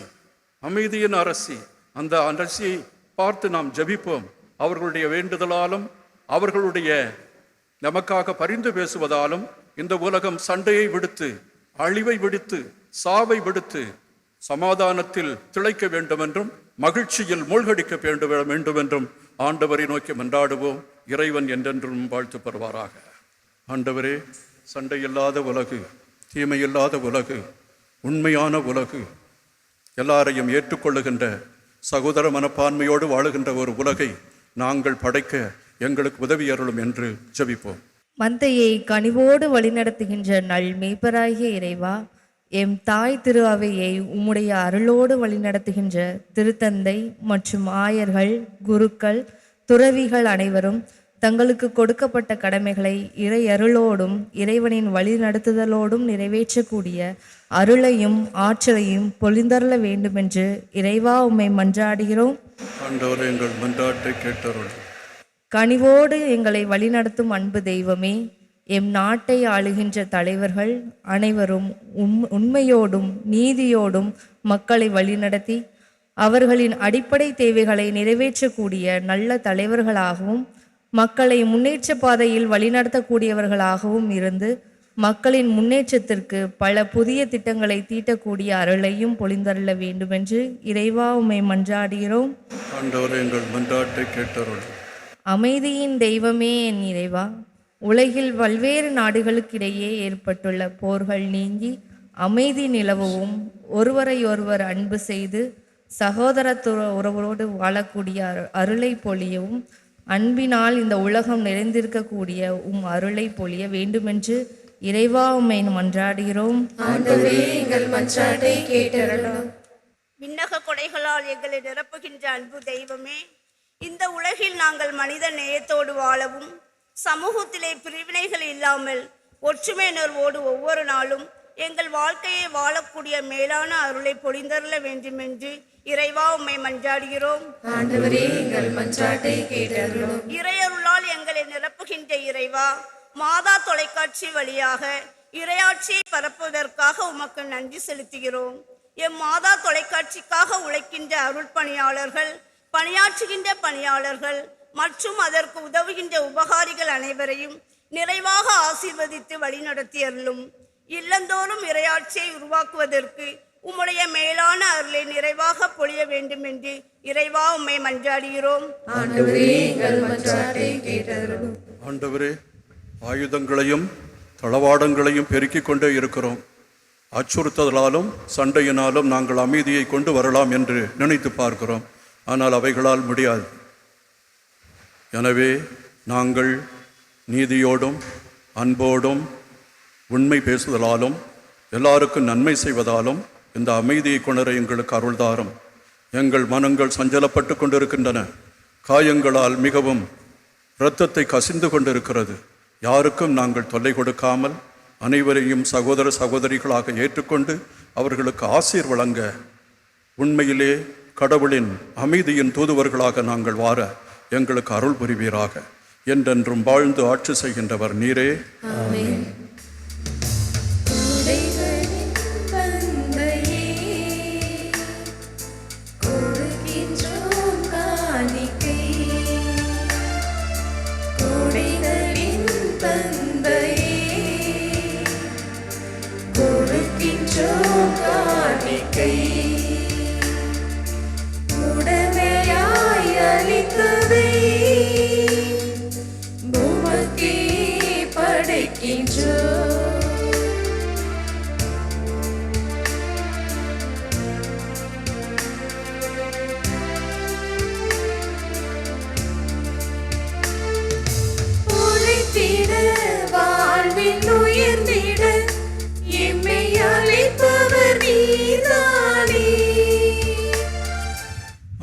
அமைதியின் அரசி, அந்த அரசியை பார்த்து நாம் ஜெபிப்போம். அவர்களுடைய வேண்டுதலாலும், அவர்களுடைய நமக்காக பரிந்து பேசுவதாலும் இந்த உலகம் சண்டையை விடுத்து அழிவை விடுத்து சாவை விடுத்து சமாதானத்தில் திளைக்க வேண்டும் என்றும் மகிழ்ச்சியில் மூழ்கடிக்க வேண்டும் என்றும் ஆண்டவரை நோக்கி மன்றாடுவோம். இறைவன் என்றென்றும் வாழ்த்து பெறுவாராக. ஆண்டவரே, சண்டையில்லாத உலகு, தீமையில்லாத உலகு, உண்மையான உலகு, எல்லாரையும் ஏற்றுக்கொள்ளுகின்ற சகோதர மனப்பான்மையோடு வாழுகின்ற ஒரு உலகை நாங்கள் படைக்க எங்களுக்கு உதவி அருளும் என்று ஜெபிப்போம். மந்தையை கனிவோடு வழிநடத்துகின்ற நல் மேய்ப்பராகிய இறைவா, எம் தாய் திரு அவையை உம்முடைய அருளோடு வழிநடத்துகின்ற திருத்தந்தை மற்றும் ஆயர்கள், குருக்கள், துறவிகள் அனைவரும் தங்களுக்கு கொடுக்கப்பட்ட கடமைகளை இறை அருளோடும் இறைவனின் வழி நடத்துதலோடும் நிறைவேற்றக்கூடிய அருளையும் ஆற்றலையும் பொழிந்தருள வேண்டுமென்று இறைவா உம்மை மன்றாடுகிறோம். ஆண்டவரே, எங்கள் மன்றாட்டை கேட்டருள். கனிவோடு எங்களை வழிநடத்தும் அன்பு தெய்வமே, எம் நாட்டை ஆளுகின்ற தலைவர்கள் அனைவரும் உண்மையோடும் நீதியோடும் மக்களை வழிநடத்தி அவர்களின் அடிப்படை தேவைகளை நிறைவேற்றக்கூடிய நல்ல தலைவர்களாகவும் மக்களை முன்னேற்ற பாதையில் வழிநடத்தக்கூடியவர்களாகவும் இருந்து மக்களின் முன்னேற்றத்திற்கு பல புதிய திட்டங்களை தீட்டக்கூடிய அருளையும் பொழிந்தருள வேண்டுமென்று இறைவா உம்மை மன்றாடுகிறோம். ஆண்டவரே, எங்கள் மன்றாட்டை கேட்டருள். அமைதியின் தெய்வமே என் இறைவா, உலகில் பல்வேறு நாடுகளுக்கிடையே ஏற்பட்டுள்ள போர்கள் நீங்கி அமைதி நிலவவும் ஒருவரை ஒருவர் அன்பு செய்து சகோதரத்துவ உறவோடு வாழக்கூடிய அருளை பொழியவும் அன்பினால் இந்த உலகம் நிறைந்திருக்கக்கூடிய அருளை பொழிய வேண்டுமென்று இறைவா உம்மை மன்றாடுகிறோம். ஆண்டவரே, எங்கள் மன்றாட்டை கேட்டருளும். விண்ணக கொடைகளால் எங்களை நிரப்புகின்ற அன்பு தெய்வமே, இந்த உலகில் நாங்கள் மனித நேயத்தோடு வாழவும் சமூகத்திலே பிரிவினைகள் இல்லாமல் ஒற்றுமையினர்வோடு ஒவ்வொரு நாளும் எங்கள் வாழ்க்கையை வாழக்கூடிய மேலான அருளை பொழிந்தருள வேண்டும் என்று இறைவா உம்மை மன்றாடுகிறோம். ஆண்டவரே, எங்கள் மன்றாட்டை கேட்டருளும். இறையருளால் எங்களை நிரப்புகின்ற இறைவா, மாதா தொலைக்காட்சி வழியாக இறையாட்சியை பரப்புவதற்காக உமக்கு நன்றி செலுத்துகிறோம். எம் மாதா தொலைக்காட்சிக்காக உழைக்கின்ற அருள் பணியாளர்கள், பணியாற்றுகின்ற பணியாளர்கள் மற்றும் அதற்கு உதவுகின்ற உபகாரிகள் அனைவரையும் நிறைவாக ஆசீர்வதித்து வழிநடத்தி அருளும். இல்லந்தோறும் இறையாட்சியை உருவாக்குவதற்கு உம்முடைய மேலான அருளை நிறைவாக பொழிய வேண்டும் என்று இறைவா உம்மை மன்றாடுகிறோம். ஆண்டவரே, எங்கள் மன்றாட்டை கேட்டருளும். ஆண்டவரே, ஆயுதங்களையும் தளவாடங்களையும் பெருக்கிக் கொண்டே இருக்கிறோம். அச்சுறுத்தலாலும் சண்டையினாலும் நாங்கள் அமைதியை கொண்டு வரலாம் என்று நினைத்து பார்க்கிறோம். ஆனால் அவைகளால் முடியாது. எனவே நாங்கள் நீதியோடும் அன்போடும் உண்மை பேசுதலாலும் எல்லாருக்கும் நன்மை செய்வதாலும் இந்த அமைதியை கொணர எங்களுக்கு அருள்தாரும். எங்கள் மனங்கள் சஞ்சலப்பட்டு கொண்டிருக்கின்றன. காயங்களால் மிகவும் இரத்தத்தை கசிந்து கொண்டிருக்கிறது. யாருக்கும் நாங்கள் தொல்லை கொடுக்காமல் அனைவரையும் சகோதர சகோதரிகளாக ஏற்றுக்கொண்டு அவர்களுக்கு ஆசீர் வழங்க உண்மையிலே கடவுளின் அமைதியின் தூதுவர்களாக நாங்கள் வார எங்களுக்கு அருள் புரிவீராக. என்றென்றும் வாழ்ந்து ஆட்சி செய்கின்றவர் நீரே. ஆமென்.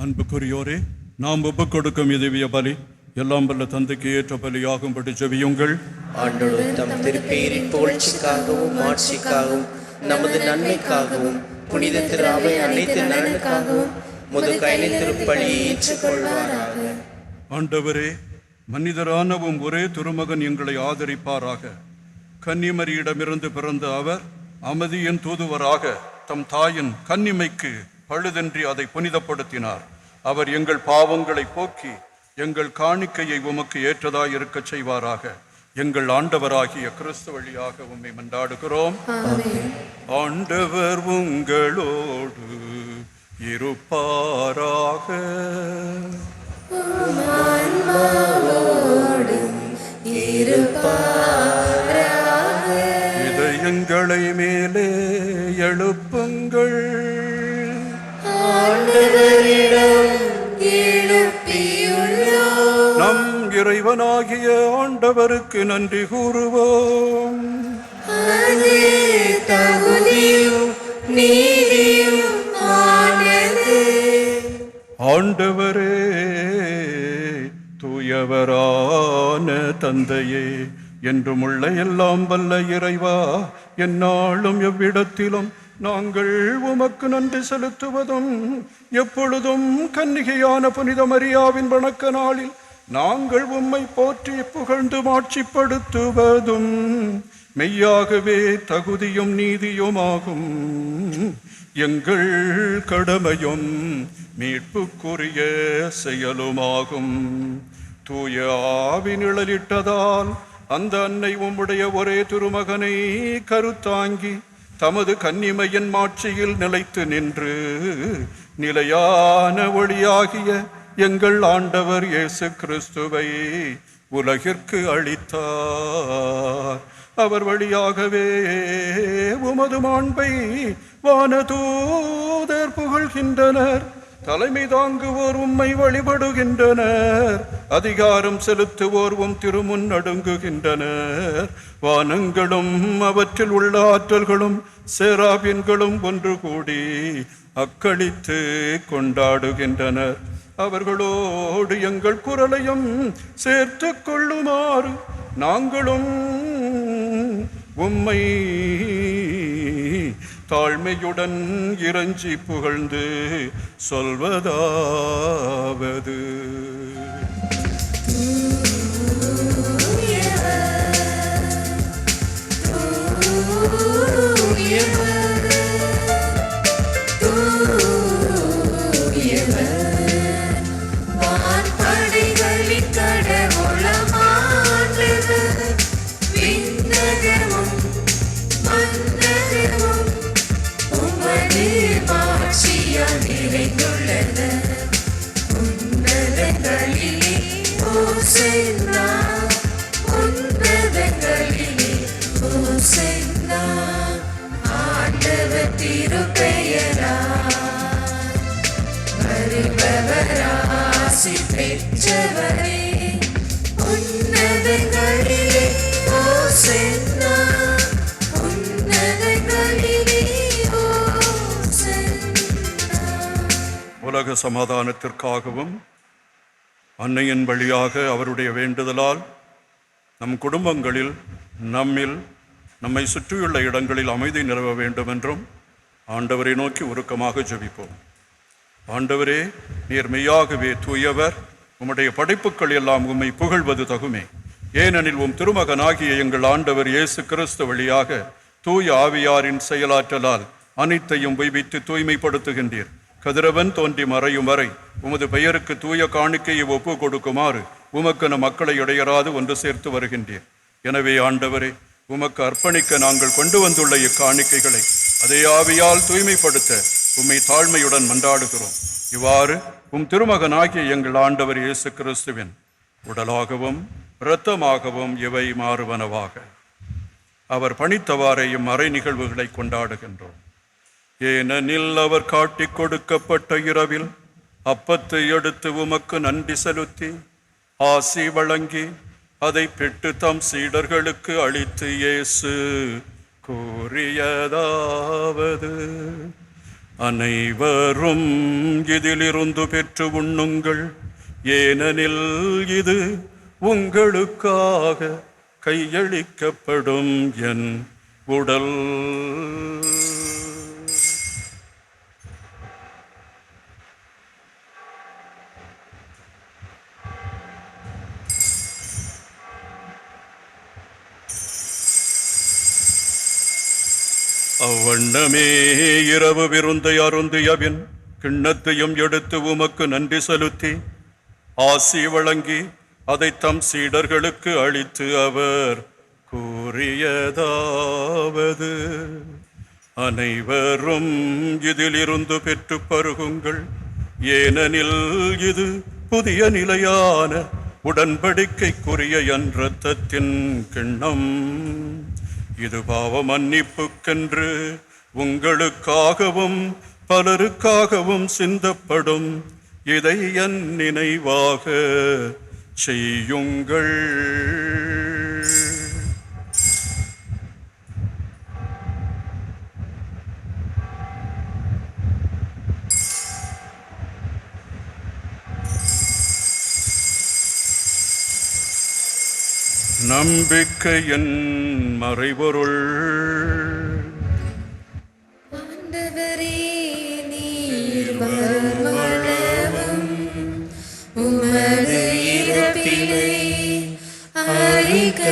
அன்புக்குரியோரே, நாம் ஒப்புக் கொடுக்கும் திவ்ய பலி எல்லாம் வல்ல தந்தைக்கு ஏற்ற பலியாகும்படி ஜெபியுங்கள். ஆண்டவர் தம் திருப்பெயரின் புகழ்ச்சிக்காகவும் ஆட்சிக்காகவும் நமது நன்மைக்காகவும் புனித திரு அவை அனைத்து நலனுக்காகவும் முதுகைனை திருப்பலியை ஏற்றுக்கொள்வாராக. ஆண்டவரே, மனிதரானவும் ஒரே திருமகன் எங்களை ஆதரிப்பாராக. கன்னிமரியிடமிருந்து பிறந்த அவர் அமைதியின் தூதுவராக தம் தாயின் கன்னிமைக்கு பழுதின்றி அதை புனிதப்படுத்தினார். அவர் எங்கள் பாவங்களை போக்கி எங்கள் காணிக்கையை உமக்கு ஏற்றதாய் இருக்கச் செய்வாராக. எங்கள் ஆண்டவராகிய கிறிஸ்து வழியாக உம்மை மன்றாடுகிறோம். ஆண்டவர் உங்களோடு இருப்பாராக. இதயங்களை மேலே எழுப்புங்கள். நம் இறைவனாகிய ஆண்டவருக்கு நன்றி கூறுவோம். ஆண்டவரே, தூயவரான தந்தையே, என்றும் உள்ள எல்லாம் வல்ல இறைவா, எந்நாளும் எவ்விடத்திலும் நாங்கள் உமக்கு நன்றி செலுத்துவதும் எப்பொழுதும் கன்னிகையான புனித மரியாவின் வணக்க நாளில் நாங்கள் உம்மை போற்றி புகழ்ந்து மாட்சிப்படுத்துவதும் மெய்யாகவே தகுதியும் நீதியுமாகும். எங்கள் கடமையும் மீட்புக்குரிய செயலுமாகும். தூய ஆவி நிழலிட்டதால் அந்த அன்னை உம்முடைய ஒரே திருமகனை கருத்தாங்கி தமது கன்னிமையின் மாட்சியில் நிலைத்து நின்று நிலையான ஒளியாகிய எங்கள் ஆண்டவர் இயேசு கிறிஸ்துவை உலகிற்கு அளித்தார். அவர் வழியாகவே உமது மாண்பை வானதூதர் புகழ்கின்றனர். தலைமை தாங்குவோர் உம்மை வழிபடுகின்றனர். அதிகாரம் செலுத்துவோர் உம் திருமுன் நடுங்குகின்றனர். வானங்களும் அவற்றில் உள்ள ஆற்றல்களும் சேராபின்களும் ஒன்று கூடி அக்களித்து கொண்டாடுகின்றனர். அவர்களோடு எங்கள் குரலையும் சேர்த்து கொள்ளுமாறு நாங்களும் உம்மை தாழ்மையுடன் இறைஞ்சி புகழ்ந்து சொல்வதாவது: உலக சமாதானத்திற்காகவும் அன்னையின் வழியாக அவருடைய வேண்டுதலால் நம் குடும்பங்களில் நம்மை சுற்றியுள்ள இடங்களில் அமைதி நிலவ வேண்டும் என்றும் ஆண்டவரை நோக்கி உருக்கமாக ஜெபிப்போம். ஆண்டவரே, நீர் மெய்யாகவே தூயவர். உம்முடைய படைப்புக்கள் எல்லாம் உம்மை புகழ்வது தகுமே. ஏனெனில் உம் திருமகனாகிய எங்கள் ஆண்டவர் இயேசு கிறிஸ்து வழியாக தூய ஆவியாரின் செயலாற்றலால் அனைத்தையும் உய்வித்து தூய்மைப்படுத்துகின்றீர். கதிரவன் தோன்றி மறையும் வரை உமது பெயருக்கு தூய காணிக்கையை ஒப்பு கொடுக்குமாறு உமக்கு நம் மக்களை இடையராது ஒன்று சேர்த்து வருகின்றீர். எனவே ஆண்டவரே, உமக்கு அர்ப்பணிக்க நாங்கள் கொண்டு வந்துள்ள இக்காணிக்கைகளை அதே ஆவியால் தூய்மைப்படுத்த உம்மை தாழ்மையுடன் மன்றாடுகிறோம். இவ்வாறு உம் திருமகனாகிய எங்கள் ஆண்டவர் இயேசு கிறிஸ்துவின் உடலாகவும் இரத்தமாகவும் இவை மாறுவனவாக. அவர் பணித்தவாறே இம்மறை நிகழ்வுகளை கொண்டாடுகின்றோம். ஏனெனில் அவர் காட்டிக் கொடுக்கப்பட்ட இரவில் அப்பத்தை எடுத்து உமக்கு நன்றி செலுத்தி ஆசி வழங்கி அதை பெற்று தம் சீடர்களுக்கு அளித்து இயேசு கூறியதாவது: அனைவரும் இதிலிருந்து பெற்று உண்ணுங்கள், ஏனெனில் இது உங்களுக்காக கையளிக்கப்படும் என் உடல். அவ்வண்ணமே இரவு விருந்தை அருந்தியபின் கிண்ணத்தையும் எடுத்து உமக்கு நன்றி செலுத்தி ஆசி வழங்கி அதை தம் சீடர்களுக்கு அளித்து அவர் கூறியதாவது: அனைவரும் இதிலிருந்து பெற்று பருகுங்கள், ஏனெனில் இது புதிய நிலையான உடன்படிக்கைக்குரிய என் இரத்தத்தின் கிண்ணம். இது பாவ மன்னிப்புக்கென்று உங்களுக்காகவும் பலருக்காகவும் சிந்தப்படும். இதை என் நினைவாக செய்யுங்கள். நம்பிக்கையின் மறைபொருள். ஆண்டவரே, நீர் வருமளவும் உமது இறப்பினை அறிக்கையிடுகின்றோம்,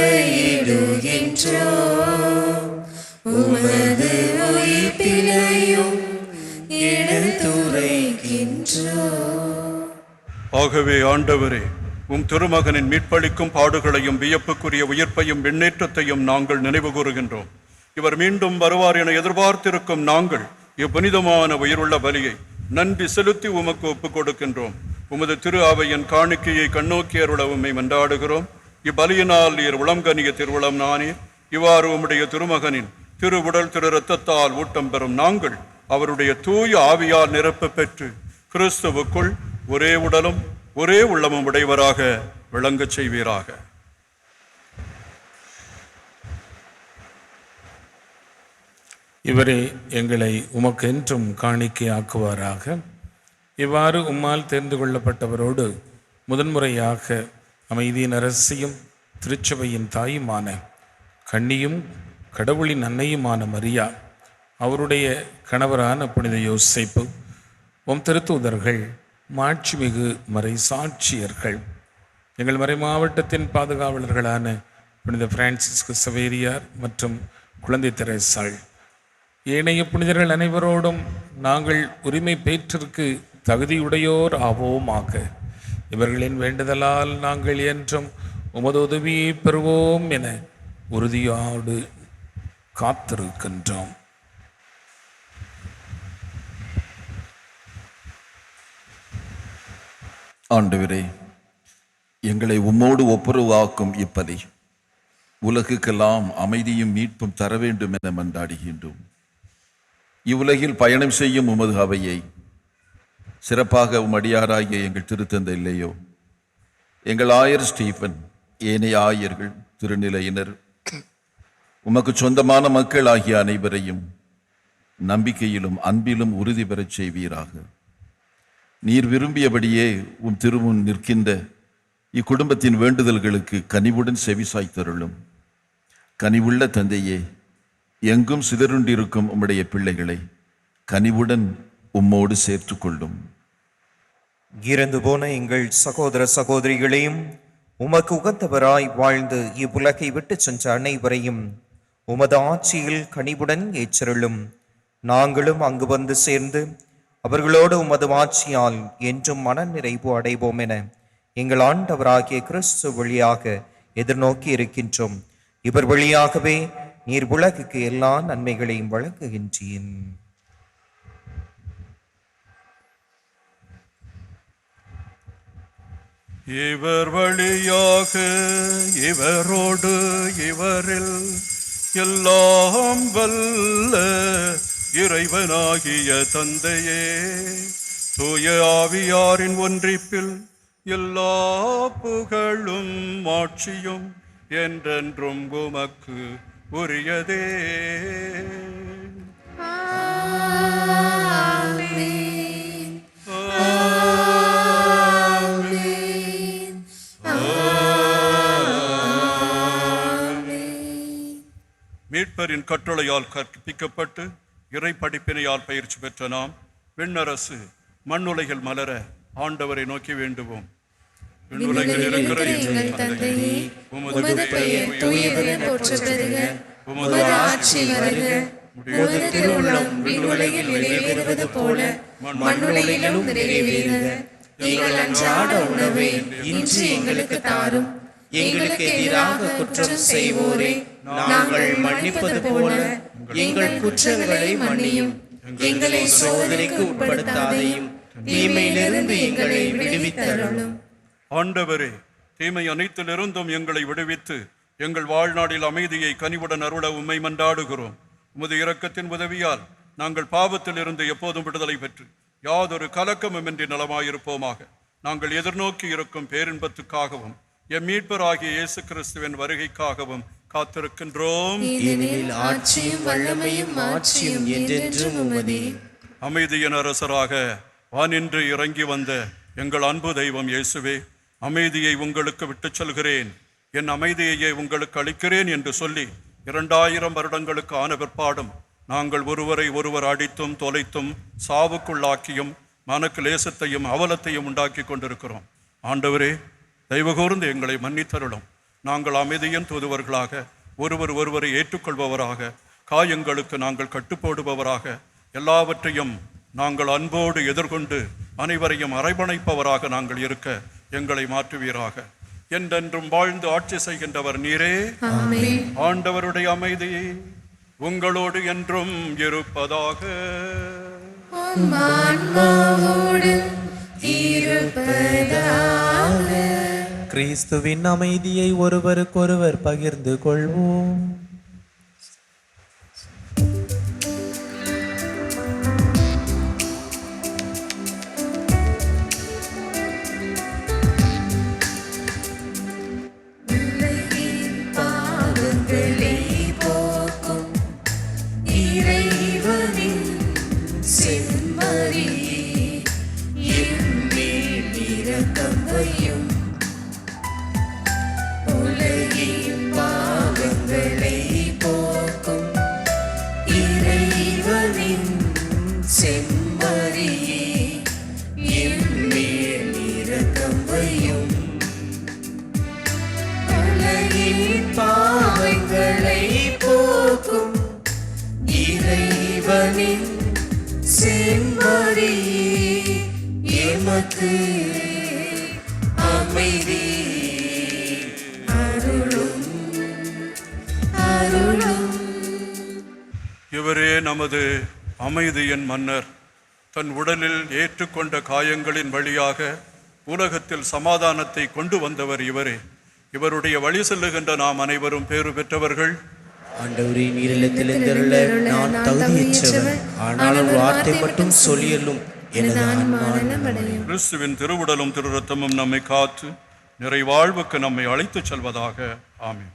உமது உயிர்ப்பினையும் எடுத்துரைக்கின்றோம். ஆகவே ஆண்டவரே, உம் திருமகனின் மீட்பளிக்கும் பாடுகளையும் வியப்புக்குரிய உயிர்ப்பையும் விண்ணேற்றத்தையும் நாங்கள் நினைவு கூறுகின்றோம். இவர் மீண்டும் வருவார் என எதிர்பார்த்திருக்கும் நாங்கள் இப்புனிதமான உயிருள்ள பலியை நன்றி செலுத்தி உமக்கு ஒப்புக் கொடுக்கின்றோம். உமது திரு அவையின் காணிக்கையை கண்ணோக்கி அருள உம்மை மன்றாடுகிறோம். இப்பலியினால் நீர் உளம்கனிய திருவுளம் நானீர். இவ்வாறு உம்முடைய திருமகனின் திரு உடல் திரு இரத்தத்தால் ஊட்டம் பெறும் நாங்கள் அவருடைய தூய ஆவியால் நிரப்ப பெற்று கிறிஸ்துவுக்குள் ஒரே உடலும் ஒரே உள்ளமும் உடையவராக விளங்கச் செய்வீராக. இவரே எங்களை உமக்கு என்றும் காணிக்கையாக்குவாராக. இவ்வாறு உம்மால் தேர்ந்து கொள்ளப்பட்டவரோடு முதன்முறையாக அமைதியின் அரசியும் திருச்சபையின் தாயுமான கன்னியும் கடவுளின் அன்னையுமான மரியா, அவருடைய கணவரான புனித யோசேப்பு, உம் திருத்தூதர்கள், மாட்சிமிகு மறை சாட்சியர்கள், எங்கள் மறை மாவட்டத்தின் பாதுகாவலர்களான புனித பிரான்சிஸ்கு சவேரியார் மற்றும் குழந்தை தெரேசாள், ஏனைய புனிதர்கள் அனைவரோடும் நாங்கள் உரிமை பேற்றிற்கு தகுதியுடையோர் ஆவோமாக. இவர்களின் வேண்டுதலால் நாங்கள் என்றும் உமது உதவியை பெறுவோம் என உறுதியோடு காத்திருக்கின்றோம். ஆண்டவரே, எங்களை உம்மோடு ஒப்புரவாக்கும் இப்பலி உலகுக்கெல்லாம் அமைதியும் மீட்பும் தர வேண்டும் என மன்றாடுகின்றோம். இவ்வுலகில் பயணம் செய்யும் உமது அவையை சிறப்பாக அடியாராகிய எங்கள் திருத்தந்தை இல்லையோ, எங்கள் ஆயர் ஸ்டீஃபன், ஏனைய ஆயர்கள், திருநிலையினர், உமக்கு சொந்தமான மக்கள் ஆகிய அனைவரையும் நம்பிக்கையிலும் அன்பிலும் உறுதி பெறச் செய்வீராக. நீர் விரும்பியபடியே உம் திருமுன் நிற்கின்ற இக்குடும்பத்தின் வேண்டுதல்களுக்கு கனிவுடன் செவிசாய்த்தருளும். கனிவுள்ள தந்தையே, எங்கும் சிதறுண்டிருக்கும் உம்முடைய பிள்ளைகளை கனிவுடன் உம்மோடு சேர்த்து கொள்ளும். இறந்து போன எங்கள் சகோதர சகோதரிகளையும் உமக்கு உகந்தவராய் வாழ்ந்து இவ்வுலகை விட்டு சென்ற அனைவரையும் உமது ஆட்சியில் கனிவுடன் ஏற்றருளும். நாங்களும் அங்கு வந்து சேர்ந்து அவர்களோடு உமது ஆட்சியால் என்றும் மன நிறைவு அடைவோம் என எங்கள் ஆண்டவராகிய கிறிஸ்து வழியாக எதிர்நோக்கி இருக்கின்றோம். இவர் வழியாகவே நீர் உலகுக்கு எல்லா நன்மைகளையும் வழங்குகின்றீன். இவர் வழியாக இவரோடு இவரில் எல்லாம் வல்ல இறைவனாகிய தந்தையே, தூய ஆவியாரின் ஒன்றிப்பில் எல்லா புகழும் ஆட்சியும் என்றென்றும் உமக்கு உரியதே. மீட்பரின் கட்டளையால் கற்பிக்கப்பட்டு இறை படிப்பினையால் பயிற்சி பெற்ற நாம் விண்ணரசு மண்ணுலகில் மலர ஆண்டவரை நோக்கி வேண்டுவோம். விண்ணுலகில் இருக்கிற எங்கள் தந்தையே, உமது பெயர் தூயதென போற்றப் பெறுக. உமது ஆட்சி வருக. உமது திருவுளம் விண்ணுலகில் நிறைவேறுவது போல மண்ணுலகிலும் நிறைவேறுக. எங்கள் அன்றாட உணவை இன்று எங்களுக்கு தாரும். எங்களுக்கு எதிராக குற்றம் செய்வோரை நாங்கள் மன்னிப்பது போல எங்கள் குற்றங்களை மன்னியும். எங்களை சோதனைக்கு உட்படுத்தாதையும் தீமையிலிருந்து எங்களை விடுவித்தருளும். ஆண்டவரே, தீமை அனைத்திலிருந்தும் எங்களை விடுவித்து எங்கள் வாழ்நாளில் அமைதியை கனிவுடன் அருள உம்மை மன்றாடுகிறோம். உமது இரக்கத்தின் உதவியால் நாங்கள் பாவத்தில் இருந்து எப்போதும் விடுதலை பெற்று யாதொரு கலக்கமுமின்றி நலமாயிருப்போமாக. நாங்கள் எதிர்நோக்கி இருக்கும் பேரின்பத்துக்காகவும் எம் மீட்பராகிய இயேசு கிறிஸ்துவின் வருகைக்காகவும் காத்திருக்கின்றோம். ஏனெனில் ஆட்சியும் வல்லமையும் மாட்சியும் என்றென்றும் உமதே. அமைதியின் அரசராக வானின்று இறங்கி வந்த எங்கள் அன்பு தெய்வம் இயேசுவே, அமைதியை உங்களுக்கு விட்டுச் செல்கிறேன், என் அமைதியையே உங்களுக்கு அளிக்கிறேன் என்று சொல்லி 2000 வருடங்களுக்கு ஆன பிற்பாடும் நாங்கள் ஒருவரை ஒருவர் அடித்தும் தொலைத்தும் சாவுக்குள்ளாக்கியும் மனக்லேசத்தையும் அவலத்தையும் உண்டாக்கி கொண்டிருக்கிறோம். ஆண்டவரே, தயவுகூர்ந்து எங்களை மன்னித்தருளும். நாங்கள் அமைதியின் தூதுவர்களாக ஒருவரை ஏற்றுக்கொள்பவராக, காயங்களுக்கு நாங்கள் கட்டுப்போடுபவராக, எல்லாவற்றையும் நாங்கள் அன்போடு எதிர்கொண்டு அனைவரையும் அரவணைப்பவராக நாங்கள் இருக்க எங்களை மாற்றுவீராக. என்றென்றும் வாழ்ந்து ஆட்சி செய்கின்றவர் நீரே. ஆண்டவருடைய அமைதி உங்களோடு என்றும் இருப்பதாக. கிறிஸ்துவின் அமைதியை ஒருவருக்கொருவர் பகிர்ந்து கொள்வோம். இவரே நமது அமைதியின் மன்னர். தன் உடலில் ஏற்றுக்கொண்ட காயங்களின் வழியாக உலகத்தில் சமாதானத்தை கொண்டு வந்தவர் இவரே. இவருடைய வழி செல்லுகின்ற நாம் அனைவரும் பேறு பெற்றவர்கள். ஆண்டவரே, நீரிடத்தில் எழுந்தருள நான் தகுதியற்றவர், ஆனால் ஒரு வார்த்தை மட்டும் சொல்லியலும் எனது ஆன்மா நலமடையும். கிறிஸ்துவின் திருவுடலும் திரு ரத்தமும் நம்மை காத்து நிறைவாழ்வுக்கு நம்மை அழைத்துச் செல்வதாக. ஆமென்.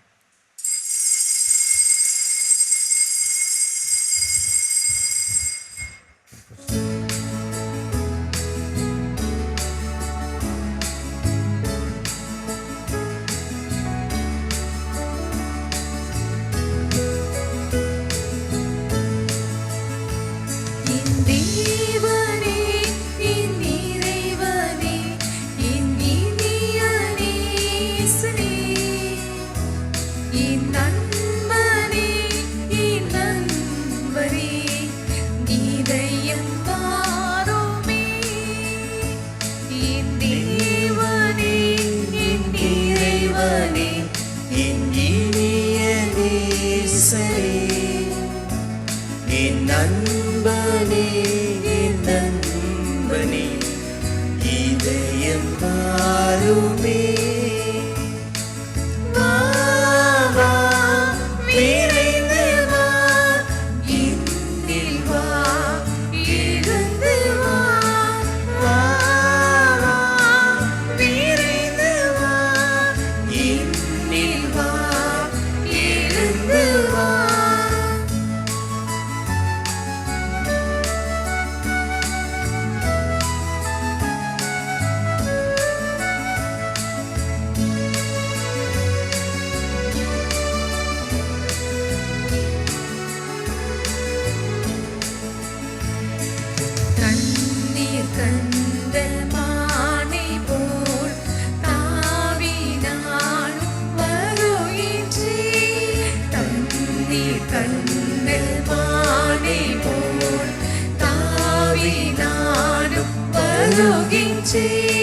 தாவி நானும் வருகின்றேன்.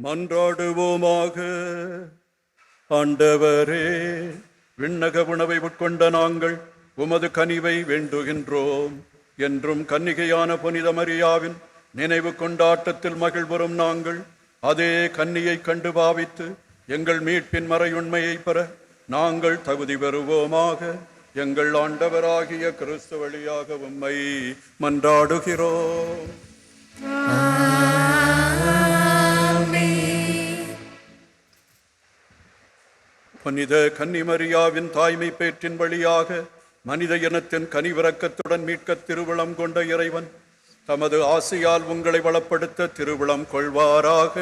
மன்றாடுவோமாக. ஆண்டவரே, விண்ணக உணவை உட்கொண்ட நாங்கள் உமது கனிவை வேண்டுகின்றோம். என்றும் கன்னிகையான புனித மரியாவின் நினைவு கொண்டாட்டத்தில் மகிழ்வுறும் நாங்கள் அதே கன்னியை கண்டு பாவித்து எங்கள் மீட்பின் மறையுண்மையை பெற நாங்கள் தகுதி பெறுவோமாக. எங்கள் ஆண்டவராகிய கிறிஸ்து வழியாக உம்மை மன்றாடுகிறோம். புனித கன்னிமரியாவின் தாய்மை பேற்றின் வழியாக மனித இனத்தின் கனிவிரக்கத்துடன் மீட்க திருவிழம் கொண்ட இறைவன் தமது ஆசையால் உங்களை வளப்படுத்த திருவிழம் கொள்வாராக.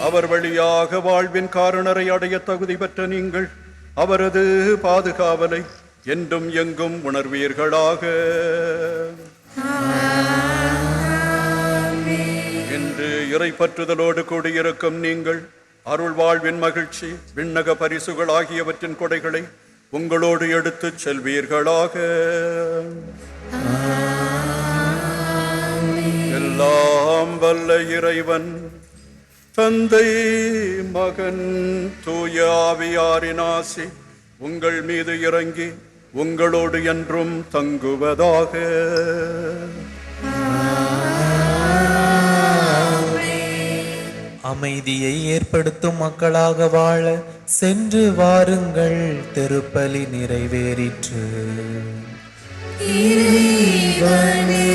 அவர் வழியாக வாழ்வின் காரணரை அடைய தகுதி பெற்ற நீங்கள் அவரது பாதுகாவலை என்றும் எங்கும் உணர்வீர்களாக. இன்று இறைப்பற்றுதலோடு கூடியிருக்கும் நீங்கள் அருள் வாழ்வின் மகிழ்ச்சி விண்ணக பரிசுகள் ஆகியவற்றின் கொடைகளை உங்களோடு எடுத்துச் செல்வீர்களாக. எல்லாம் வல்ல இறைவன் தந்தை மகன் தூய ஆவியாரின் ஆசி உங்கள் மீது இறங்கி உங்களோடு என்றும் தங்குவதாக. அமைதியை ஏற்படுத்தும் மக்களாக வாழ சென்று வாருங்கள். திருப்பலி நிறைவேறிற்று. இறைவனே